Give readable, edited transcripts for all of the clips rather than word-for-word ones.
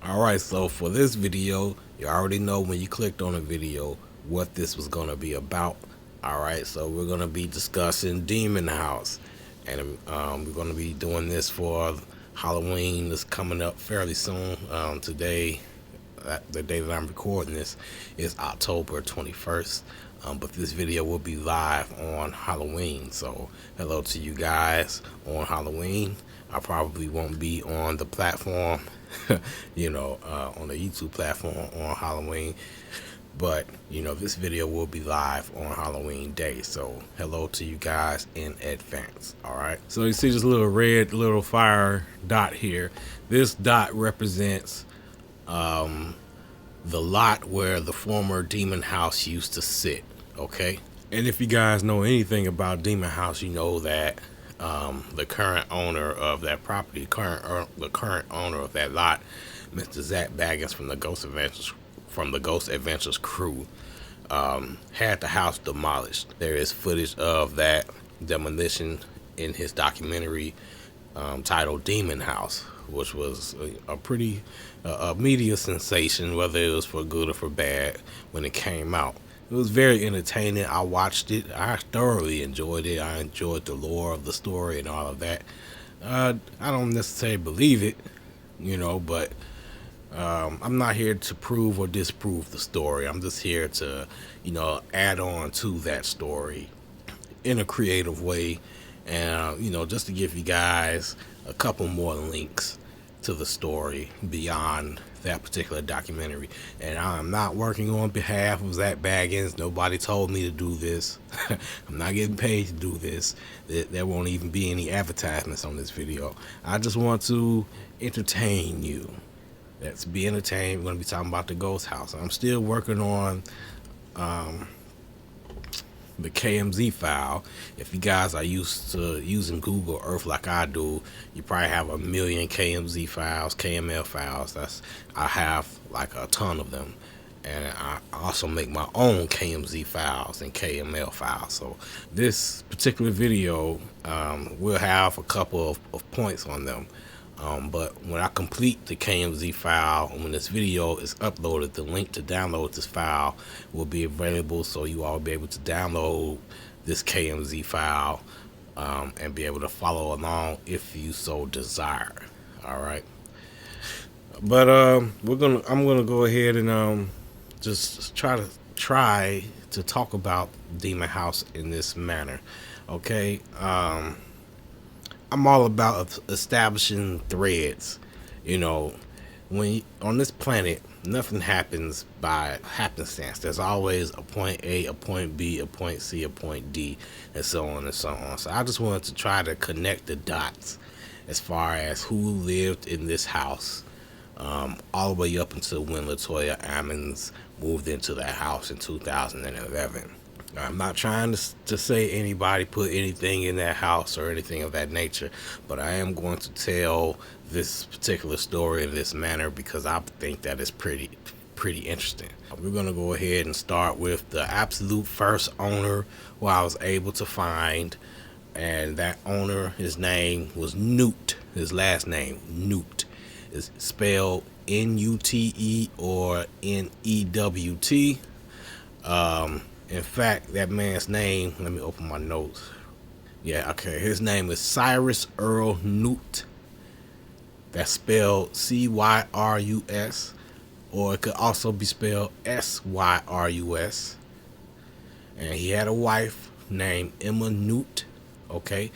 Alright, so for this video, you already know when you clicked on the video what this was going to be about. Alright, so we're going to be discussing Demon House. And we're going to be doing this for Halloween that's coming up fairly soon. Today, the day that I'm recording this is October 21st. But this video will be live on Halloween. So hello to you guys on Halloween. I probably won't be on the platform, on the YouTube platform on Halloween. But, this video will be live on Halloween day. So hello to you guys in advance. All right. So you see this little fire dot here. This dot represents the lot where the former Demon House used to sit. Okay. And if you guys know anything about Demon House, you know that the current owner of that property, the current owner of that lot, Mr. Zac Bagans from the Ghost Adventures crew, had the house demolished. There is footage of that demolition in his documentary titled Demon House, which was a pretty media sensation, whether it was for good or for bad when it came out. It was very entertaining. I watched it. I thoroughly enjoyed it. I enjoyed the lore of the story and all of that. I don't necessarily believe it, but I'm not here to prove or disprove the story. I'm just here to, add on to that story in a creative way. And, just to give you guys a couple more links to the story beyond that particular documentary. And I'm not working on behalf of Zac Bagans. Nobody told me to do this. I'm not getting paid to do this. There won't even be any advertisements on this video. I just want to entertain you. Let's be entertained. We're going to be talking about the ghost house. I'm still working on the KMZ file. If you guys are used to using Google Earth like I do, you probably have a million KMZ files, KML files. I have like a ton of them, and I also make my own KMZ files and KML files. So this particular video will have a couple of points on them. But when I complete the KMZ file, and when this video is uploaded, the link to download this file will be available, so you all will be able to download this KMZ file and be able to follow along if you so desire. All right. But I'm gonna go ahead and just try to talk about Demon House in this manner. Okay. I'm all about establishing threads. When on this planet, nothing happens by happenstance. There's always a point A, a point B, a point C, a point D, and so on and so on. So I just wanted to try to connect the dots as far as who lived in this house, all the way up until when Latoya Ammons moved into that house in 2011. I'm not trying to say anybody put anything in that house or anything of that nature, but I am going to tell this particular story in this manner because I think that is pretty interesting. We're going to go ahead and start with the absolute first owner who I was able to find, and that owner, his name was Newt. His last name, Newt, is spelled N-U-T-E or N-E-W-T. In fact, that man's name, let me open my notes. Yeah, okay. His name is Cyrus Earl Newt. That's spelled C-Y-R-U-S, or it could also be spelled S-Y-R-U-S. And he had a wife named Emma Newt, okay,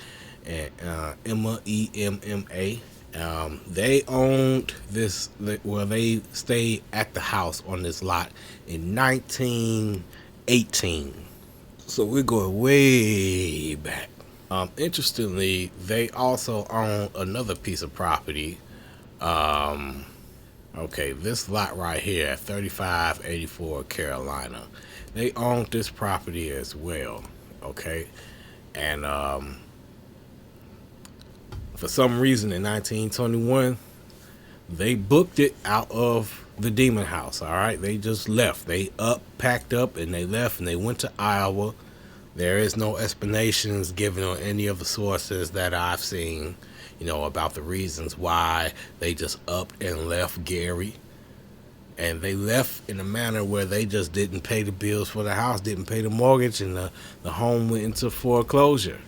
and Emma, E-M-M-A. They owned this, they stayed at the house on this lot in 1918. So we're going way back. Interestingly, they also own another piece of property. Okay, this lot right here at 3584 Carolina. They owned this property as well. Okay, and for some reason in 1921, they booked it out of the Demon House. All right, they just left. They packed up, and they left, and they went to Iowa. There is no explanations given on any of the sources that I've seen, about the reasons why they just up and left Gary. And they left in a manner where they just didn't pay the bills for the house, didn't pay the mortgage, and the home went into foreclosure.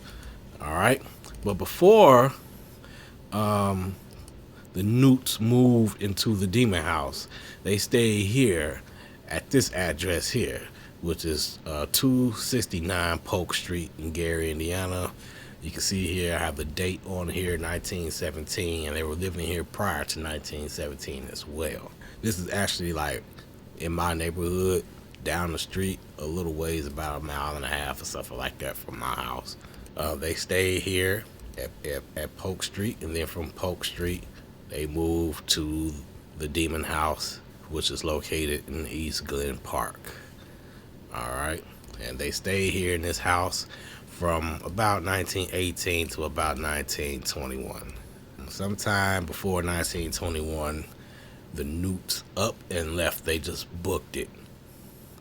All right. But before the Newts moved into the Demon House, they stayed here at this address here, which is 269 Polk Street in Gary, Indiana. You can see here I have the date on here, 1917, and they were living here prior to 1917 as well. This is actually like in my neighborhood, down the street, a little ways, about 1.5 miles or something like that from my house. They stayed here at Polk Street, and then from Polk Street, they moved to the Demon House, which is located in East Glen Park. All right, and they stayed here in this house from about 1918 to about 1921. Sometime before 1921, the Newts up and left. They just booked it.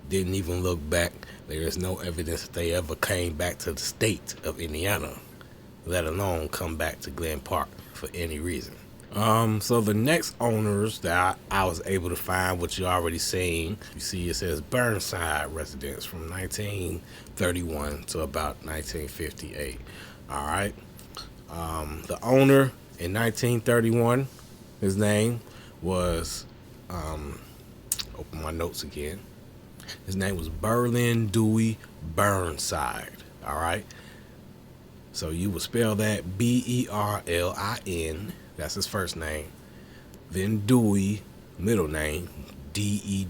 Didn't even look back. There is no evidence that they ever came back to the state of Indiana, let alone come back to Glen Park for any reason. So the next owners that I was able to find, which you already seen, you see it says Burnside residence from 1931 to about 1958. All right. The owner in 1931, his name was, open my notes again. His name was Berlin Dewey Burnside. All right. So you would spell that Berlin. That's his first name. Then Dewey, middle name, Dewey.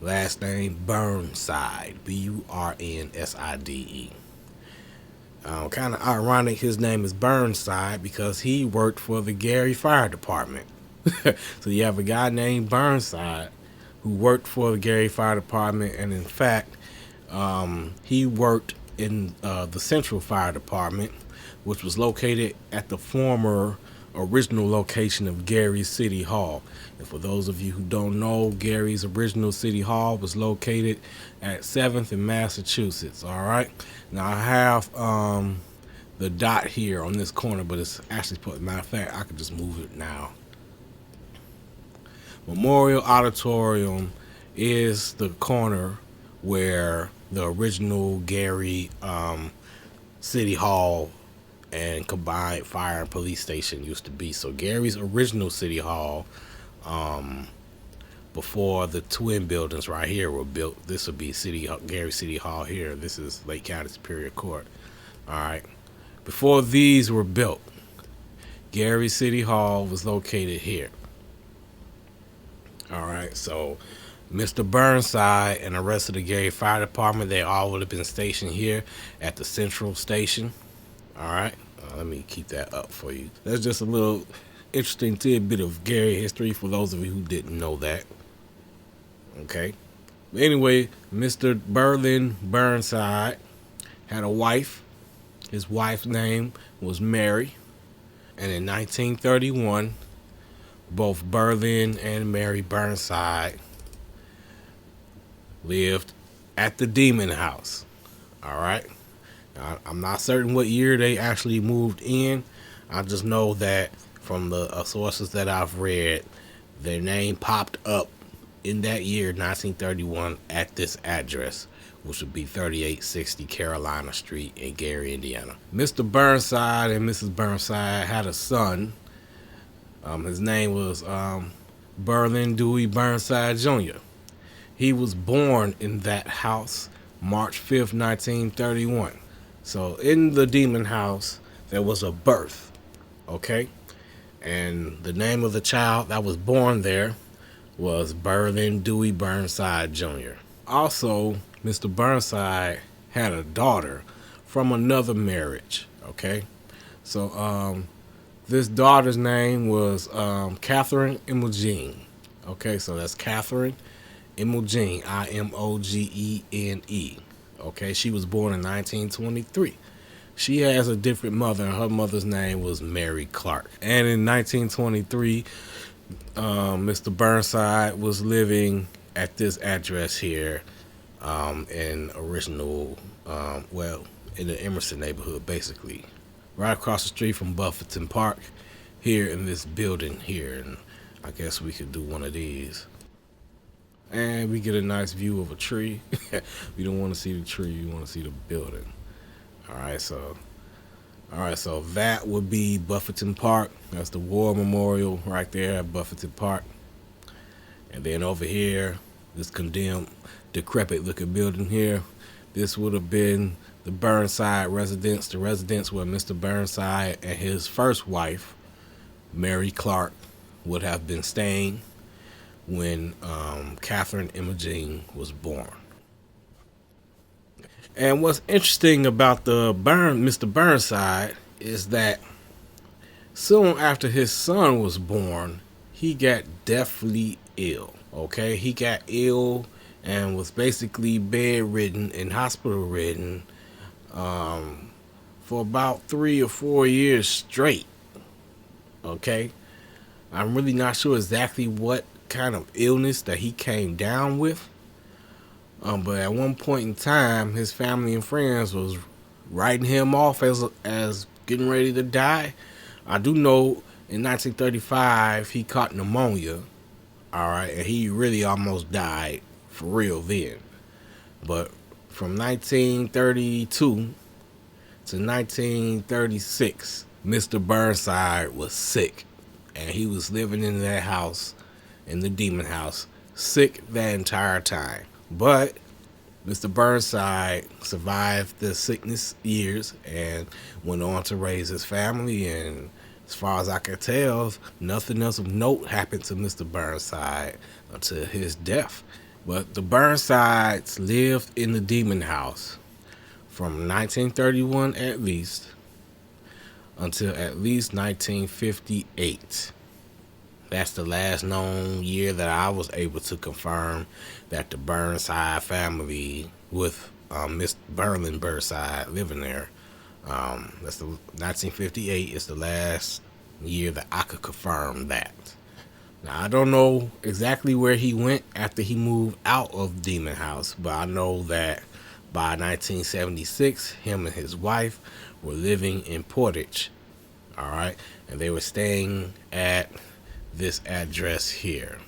Last name Burnside, Burnside. Kind of ironic his name is Burnside because he worked for the Gary Fire Department. So you have a guy named Burnside who worked for the Gary Fire Department, and in fact, he worked in the Central Fire Department, which was located at the former original location of Gary City Hall. And for those of you who don't know, Gary's original City Hall was located at 7th in Massachusetts. All right. Now I have the dot here on this corner, but it's actually put. Matter of fact, I could just move it now. Memorial Auditorium is the corner where the original Gary City Hall and combined fire and police station used to be. So Gary's original City Hall, before the twin buildings right here were built, this would be Gary City Hall here. This is Lake County Superior Court. All right. Before these were built, Gary City Hall was located here. All right. So Mr. Burnside and the rest of the Gary Fire Department, they all would have been stationed here at the Central Station. All right. Let me keep that up for you. That's just a little interesting tidbit of Gary history for those of you who didn't know that. Okay. Anyway, Mr. Berlin Burnside had a wife. His wife's name was Mary. And in 1931, both Berlin and Mary Burnside lived at the Demon House. All right. Now, I'm not certain what year they actually moved in. I just know that from the sources that I've read, their name popped up in that year, 1931, at this address, which would be 3860 Carolina Street in Gary, Indiana. Mr. Burnside and Mrs. Burnside had a son. His name was Berlin Dewey Burnside Jr. He was born in that house March 5th, 1931. So in the Demon House, there was a birth, okay? And the name of the child that was born there was Berlin Dewey Burnside Jr. Also, Mr. Burnside had a daughter from another marriage, okay? So this daughter's name was Catherine Imogene, okay? So that's Catherine Imogene, Imogene. Okay, she was born in 1923. She has a different mother, and her mother's name was Mary Clark. And in 1923, Mr. Burnside was living at this address here in original, in the Emerson neighborhood, basically. right across the street from Buffington Park, here in this building here. And I guess we could do one of these. And we get a nice view of a tree. We don't want to see the tree, we want to see the building. All right, so that would be Buffington Park. That's the War Memorial right there at Buffington Park. And then over here, this condemned, decrepit looking building here, this would have been the Burnside residence, the residence where Mr. Burnside and his first wife, Mary Clark, would have been staying when Catherine Imogene was born. And what's interesting about Mr. Burnside is that soon after his son was born, he got deathly ill. Okay, he got ill and was basically bedridden and hospital ridden for about 3 or 4 years straight. Okay, I'm really not sure exactly what kind of illness that he came down with. But at one point in time, his family and friends was writing him off as getting ready to die. I do know in 1935 he caught pneumonia. All right, and he really almost died for real then. But from 1932 to 1936, Mr. Burnside was sick, and he was living in that house, in the demon house, sick that entire time. But Mr. Burnside survived the sickness years and went on to raise his family. And as far as I can tell, nothing else of note happened to Mr. Burnside until his death. But the Burnsides lived in the demon house from 1931 at least until at least 1958. That's the last known year that I was able to confirm that the Burnside family with Miss Berlin Burnside living there. That's the 1958 is the last year that I could confirm that. Now I don't know exactly where he went after he moved out of Demon House, but I know that by 1976, him and his wife were living in Portage. All right, and they were staying at this address here.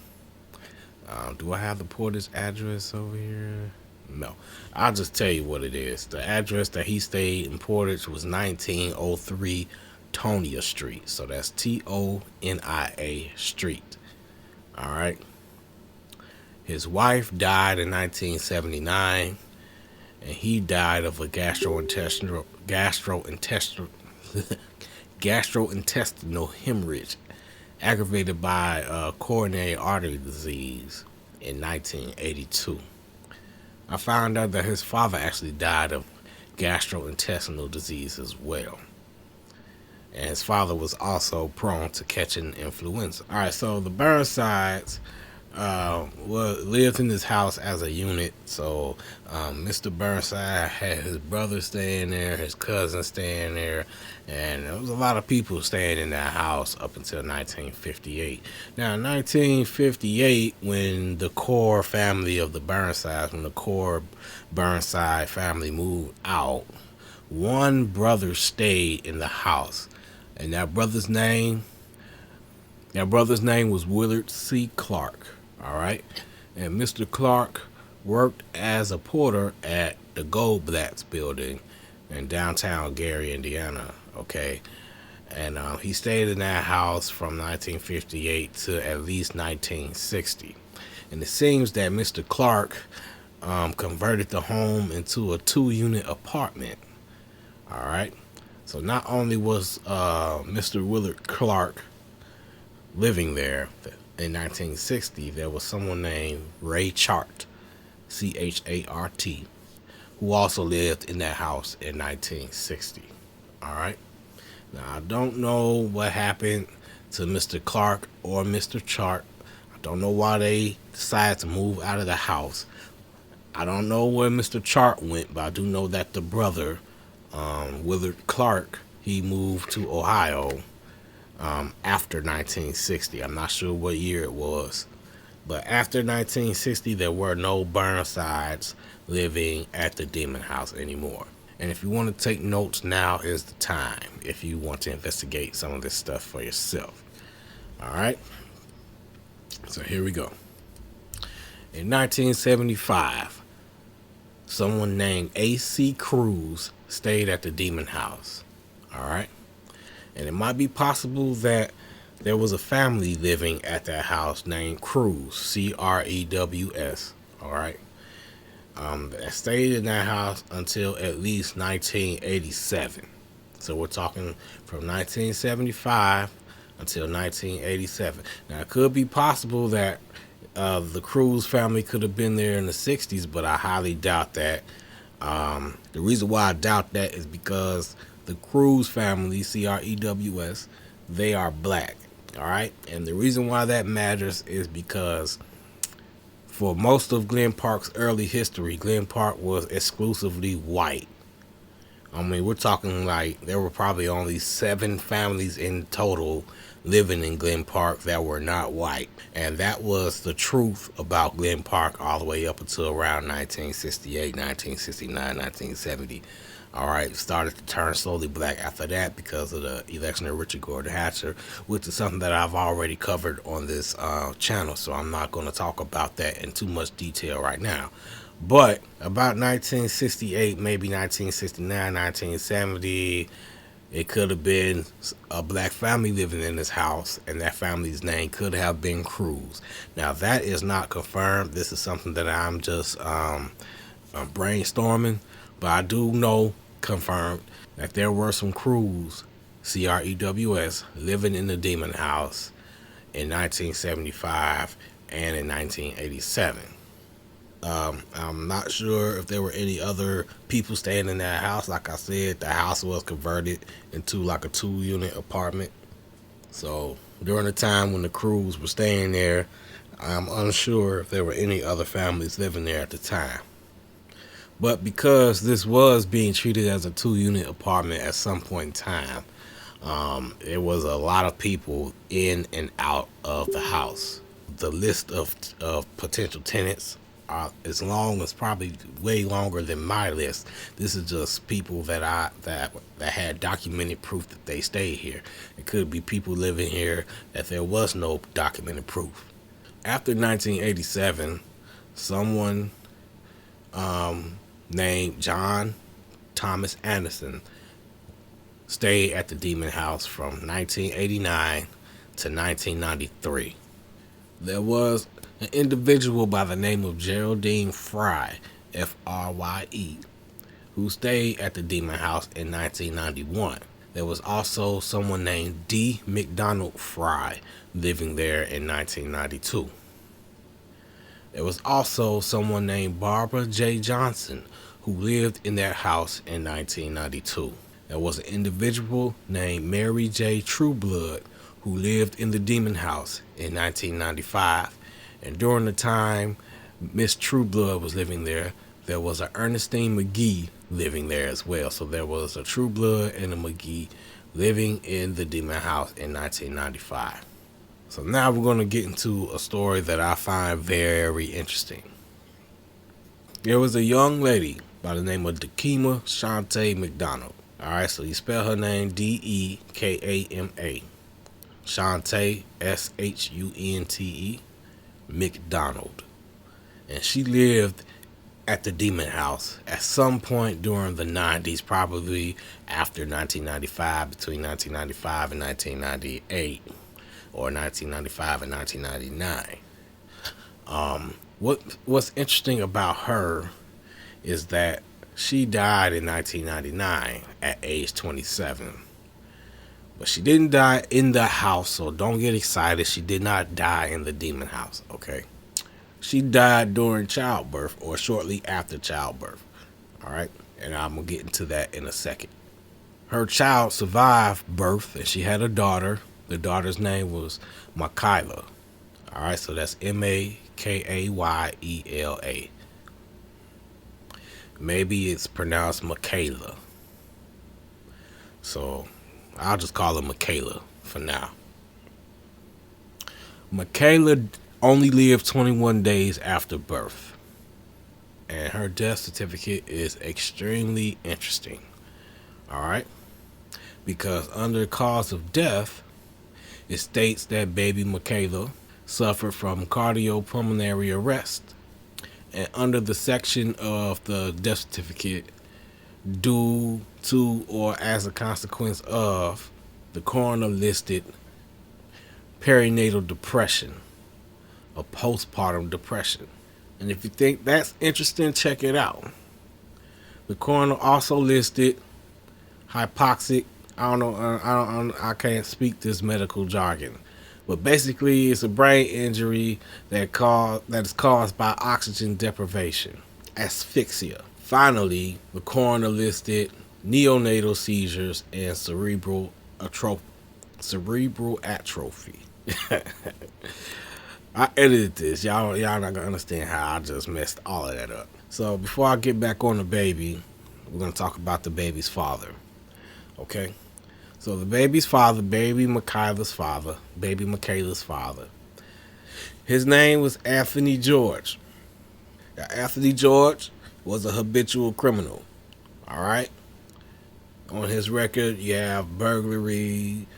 Do I have the Portage address over here? No. I'll just tell you what it is. The address that he stayed in Portage was 1903 Tonia Street. So that's Tonia Street. All right. His wife died in 1979, and he died of a gastrointestinal hemorrhage aggravated by coronary artery disease in 1982. I found out that his father actually died of gastrointestinal disease as well. And his father was also prone to catching influenza. All right, so the Burnsides lived in this house as a unit. So Mr. Burnside had his brother staying there, his cousin staying there, and there was a lot of people staying in that house up until 1958. Now, in 1958, when the core family of the Burnsides, when the core Burnside family moved out, one brother stayed in the house, and that brother's name was Willard C. Clark. All right, and Mr. Clark worked as a porter at the Goldblatt's building in downtown Gary, Indiana. Okay, and he stayed in that house from 1958 to at least 1960. And it seems that Mr. Clark converted the home into a 2-unit apartment. All right, so not only was Mr. Willard Clark living there in 1960, there was someone named Ray Chart, Chart, who also lived in that house in 1960. All right. Now, I don't know what happened to Mr. Clark or Mr. Chart. I don't know why they decided to move out of the house. I don't know where Mr. Chart went, but I do know that the brother, Willard Clark, he moved to Ohio after 1960. I'm not sure what year it was, but after 1960, there were no Burnsides living at the Demon House anymore. And if you want to take notes, now is the time if you want to investigate some of this stuff for yourself. All right. So here we go. In 1975, someone named A.C. Cruz stayed at the Demon House. All right. And it might be possible that there was a family living at that house named Cruz, Crews. All right. That stayed in that house until at least 1987. So we're talking from 1975 until 1987. Now, it could be possible that the Cruz family could have been there in the 60s, but I highly doubt that. The reason why I doubt that is because the Cruz family, Crews, they are black. All right. And the reason why that matters is because for most of Glen Park's early history, Glen Park was exclusively white. I mean, we're talking like there were probably only 7 families in total living in Glen Park that were not white. And that was the truth about Glen Park all the way up until around 1968, 1969, 1970. All right, started to turn slowly black after that because of the election of Richard Gordon Hatcher, which is something that I've already covered on this channel, so I'm not going to talk about that in too much detail right now. But about 1968, maybe 1969, 1970, it could have been a black family living in this house, and that family's name could have been Cruz. Now, that is not confirmed. This is something that I'm just brainstorming, but I do know confirmed that there were some Cruz, Crews, living in the Demon House in 1975 and in 1987. I'm not sure if there were any other people staying in that house. Like I said, the house was converted into like a 2-unit apartment. So during the time when the Cruz were staying there, I'm unsure if there were any other families living there at the time. But because this was being treated as a 2-unit apartment at some point in time, there was a lot of people in and out of the house. The list of potential tenants is long. It's probably way longer than my list. This is just people that had documented proof that they stayed here. It could be people living here that there was no documented proof. After 1987, someone named John Thomas Anderson stayed at the Demon House from 1989 to 1993. There was an individual by the name of Geraldine Fry, Frye, who stayed at the Demon House in 1991. There was also someone named D. McDonald Fry living there in 1992. There was also someone named Barbara J. Johnson who lived in that house in 1992. There was an individual named Mary J. Trueblood who lived in the Demon House in 1995. And during the time Miss Trueblood was living there, there was a Ernestine McGee living there as well. So there was a Trueblood and a McGee living in the Demon House in 1995. So now we're going to get into a story that I find very interesting. There was a young lady by the name of Dekema Shante McDonald. All right, so you spell her name Dekama. Shante, Shunte, McDonald. And she lived at the Demon House at some point during the 90s, probably after 1995, between 1995 and 1998, or 1995 and 1999. What's interesting about her is that she died in 1999 at age 27. But she didn't die in the house, so don't get excited. She did not die in the Demon House, okay? She died during childbirth or shortly after childbirth, all right? And I'm going to get into that in a second. Her child survived birth, and she had a daughter. The daughter's name was Makayla, all right? So that's Makayela. Maybe it's pronounced Michaela. So I'll just call her Michaela for now. Michaela only lived 21 days after birth. and her death certificate is extremely interesting. All right, because under cause of death, it states that baby Michaela suffered from cardiopulmonary arrest, and under the section of the death certificate, due to or as a consequence of, the coroner listed perinatal depression or postpartum depression. And if you think that's interesting, check it out. The coroner also listed hypoxic. I don't know. I can't speak this medical jargon, but basically, it's a brain injury that is caused by oxygen deprivation, asphyxia. Finally, the coroner listed neonatal seizures and cerebral atrophy. I edited this. Y'all not gonna understand how I just messed all of that up. So before I get back on the baby, we're gonna talk about the baby's father. Okay? So the baby's father, baby Michaela's father, his name was Anthony George. Now, Anthony George was a habitual criminal. Alright? On his record, you have burglary,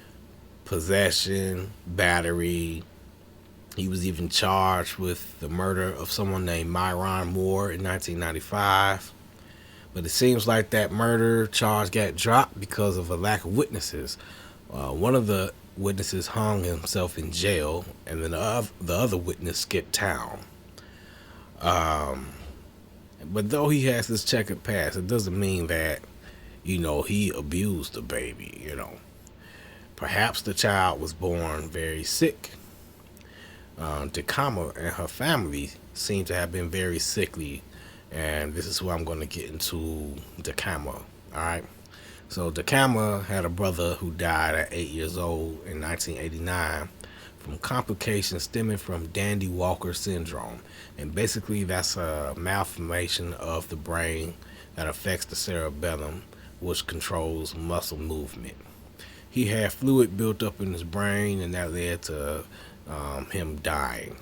possession, battery. He was even charged with the murder of someone named Myron Moore in 1995. But it seems like that murder charge got dropped because of a lack of witnesses. One of the witnesses hung himself in jail, and then the other witness skipped town. But though he has this checkered past, it doesn't mean that, he abused the baby, Perhaps the child was born very sick. Dakama and her family seem to have been very sickly, and this is where I'm going to get into Dakama. Alright? So Dakama had a brother who died at 8 years old in 1989 from complications stemming from Dandy Walker syndrome. And basically that's a malformation of the brain that affects the cerebellum, which controls muscle movement. He had fluid built up in his brain, and that led to him dying.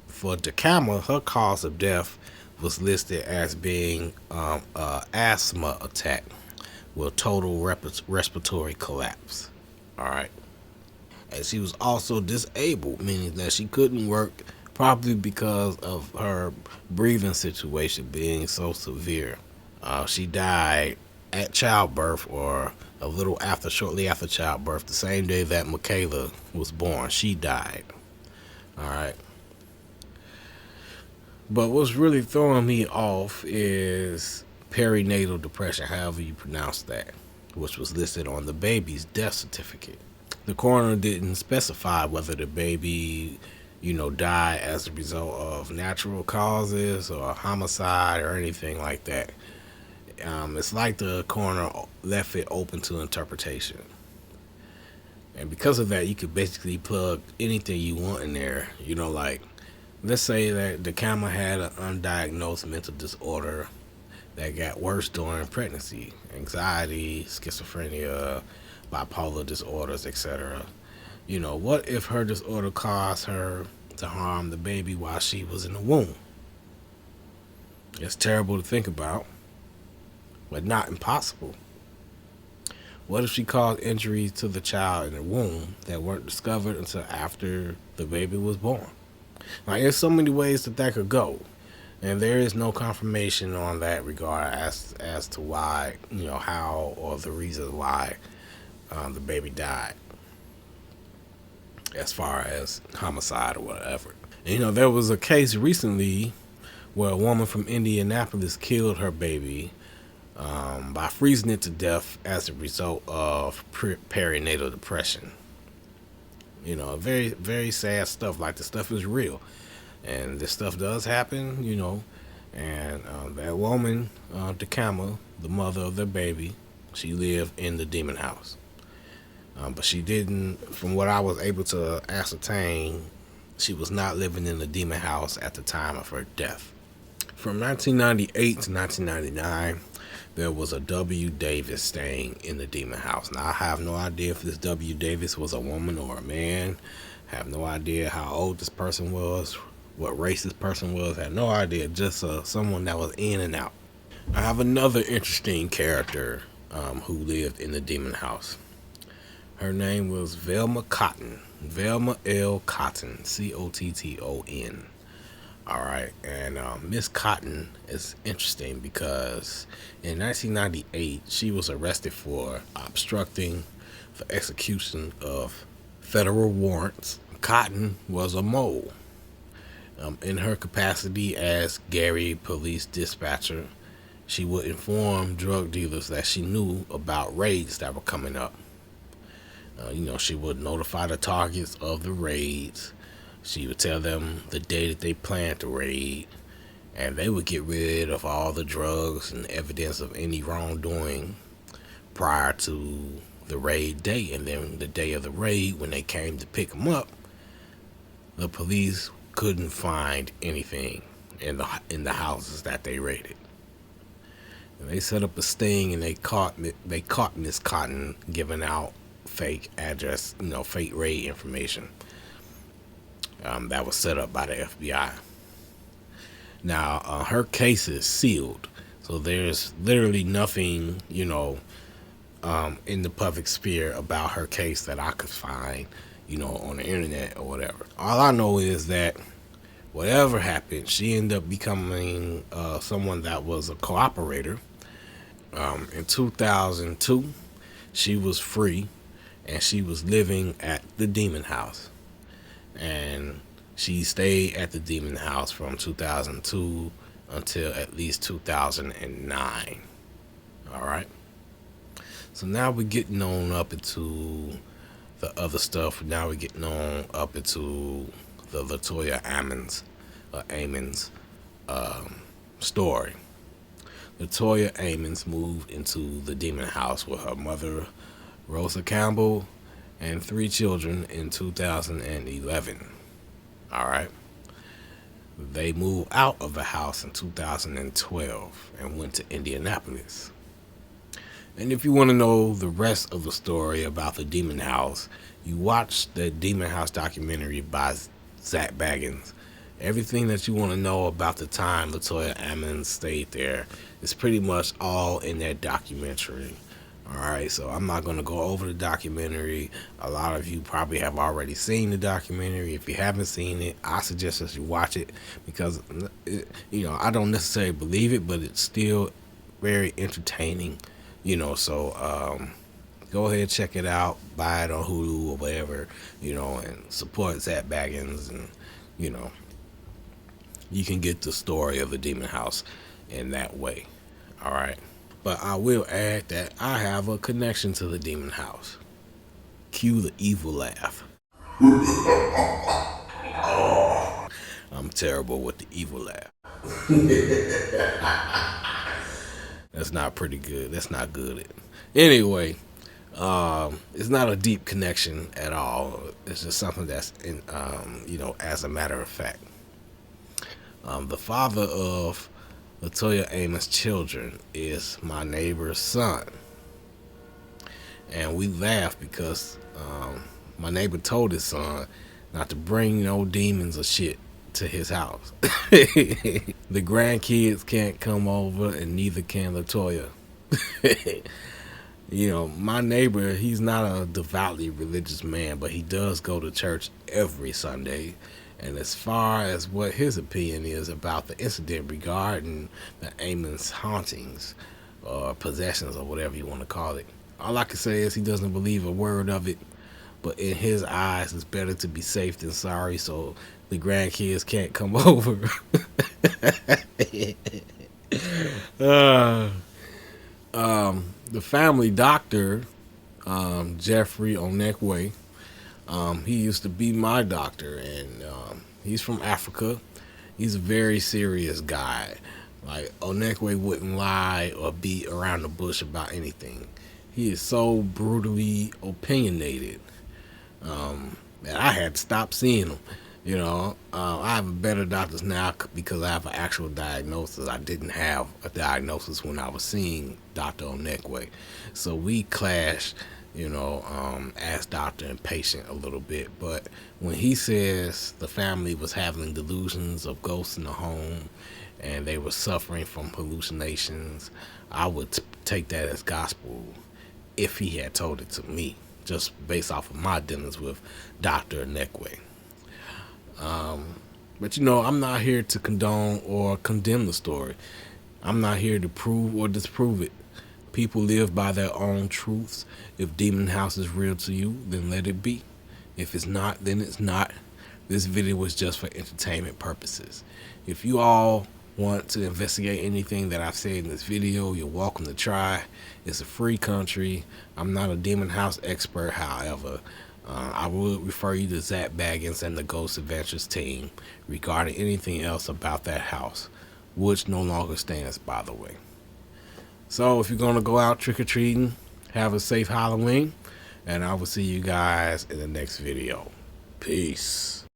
For Dakama, her cause of death was listed as being an asthma attack with total respiratory collapse. All right. And she was also disabled, meaning that she couldn't work, probably because of her breathing situation being so severe. She died at childbirth, or shortly after childbirth, the same day that Michaela was born. She died. All right. But what's really throwing me off is perinatal depression, however you pronounce that, which was listed on the baby's death certificate. The coroner didn't specify whether the baby, died as a result of natural causes or homicide or anything like that. It's like the coroner left it open to interpretation. And because of that, you could basically plug anything you want in there. Like, let's say that the camera had an undiagnosed mental disorder that got worse during pregnancy. Anxiety, schizophrenia, bipolar disorders, etc. What if her disorder caused her to harm the baby while she was in the womb? It's terrible to think about, but not impossible. What if she caused injuries to the child in the womb that weren't discovered until after the baby was born? Now, there's so many ways that could go, and there is no confirmation on that regard as to why, how, or the reason why the baby died, as far as homicide or whatever. And, there was a case recently where a woman from Indianapolis killed her baby by freezing it to death as a result of perinatal depression. Very, very sad stuff. Like, the stuff is real, and this stuff does happen. And that woman, Dakama, the mother of the baby, she lived in the demon house, but she didn't. From what I was able to ascertain, she was not living in the demon house at the time of her death. From 1998 to 1999. There was a W. Davis staying in the demon house. Now, I have no idea if this W. Davis was a woman or a man. I have no idea how old this person was, what race this person was. I had no idea. Just someone that was in and out. I have another interesting character who lived in the demon house. Her name was Velma Cotton. Velma L. Cotton. Cotton. All right. And Miss Cotton is interesting because in 1998, she was arrested for obstructing the execution of federal warrants. Cotton was a mole. In her capacity as Gary police dispatcher, she would inform drug dealers that she knew about raids that were coming up. She would notify the targets of the raids. She would tell them the day that they planned to raid, and they would get rid of all the drugs and evidence of any wrongdoing prior to the raid day. And then the day of the raid, when they came to pick them up, the police couldn't find anything in the houses that they raided. And they set up a sting, and they caught Miss Cotton giving out fake address, fake raid information that was set up by the FBI. Now, her case is sealed, so there's literally nothing, in the public sphere about her case that I could find, on the internet or whatever. All I know is that whatever happened, she ended up becoming someone that was a cooperator. In 2002, she was free, and she was living at the demon house. And she stayed at the demon house from 2002 until at least 2009. All right. So now we're getting on up into the other stuff. Now we're getting on up into the Latoya Ammons story. Latoya Ammons moved into the demon house with her mother, Rosa Campbell, and 3 children in 2011. All right. They moved out of the house in 2012 and went to Indianapolis. And if you want to know the rest of the story about the demon house, you watch the demon house documentary by Zac Bagans. Everything that you want to know about the time Latoya Ammons stayed there is pretty much all in that documentary. All right, so I'm not going to go over the documentary. A lot of you probably have already seen the documentary. If you haven't seen it, I suggest that you watch it because, I don't necessarily believe it, but it's still very entertaining, so go ahead, check it out, buy it on Hulu or whatever, and support Zac Bagans, and, you can get the story of the demon house in that way. All right. But I will add that I have a connection to the demon house. Cue the evil laugh. I'm terrible with the evil laugh. That's not pretty good. That's not good. Anyway, it's not a deep connection at all. It's just something that's in, as a matter of fact. The father of Latoya Ammons' children is my neighbor's son. And we laugh because my neighbor told his son not to bring no demons or shit to his house. The grandkids can't come over, and neither can Latoya. My neighbor, he's not a devoutly religious man, but he does go to church every Sunday. And as far as what his opinion is about the incident regarding the Ammons hauntings or possessions or whatever you want to call it, all I can say is he doesn't believe a word of it. But in his eyes, it's better to be safe than sorry, so the grandkids can't come over. The family doctor, Jeffrey Onekwe, he used to be my doctor, and he's from Africa. He's a very serious guy. Like, Onekwe wouldn't lie or beat around the bush about anything. He is so brutally opinionated that I had to stop seeing him. I have better doctors now because I have an actual diagnosis. I didn't have a diagnosis when I was seeing Dr. Onekwe. So we clashed, ask Dr. Impatient a little bit. But when he says the family was having delusions of ghosts in the home and they were suffering from hallucinations, I would take that as gospel if he had told it to me, just based off of my dealings with Dr. Nekwe. But I'm not here to condone or condemn the story. I'm not here to prove or disprove it. People live by their own truths. If Demon House is real to you, then let it be. If it's not, then it's not. This video was just for entertainment purposes. If you all want to investigate anything that I've said in this video, you're welcome to try. It's a free country. I'm not a Demon House expert, however. I would refer you to Zac Bagans and the Ghost Adventures team regarding anything else about that house, which no longer stands, by the way. So if you're going to go out trick-or-treating, have a safe Halloween, and I will see you guys in the next video. Peace.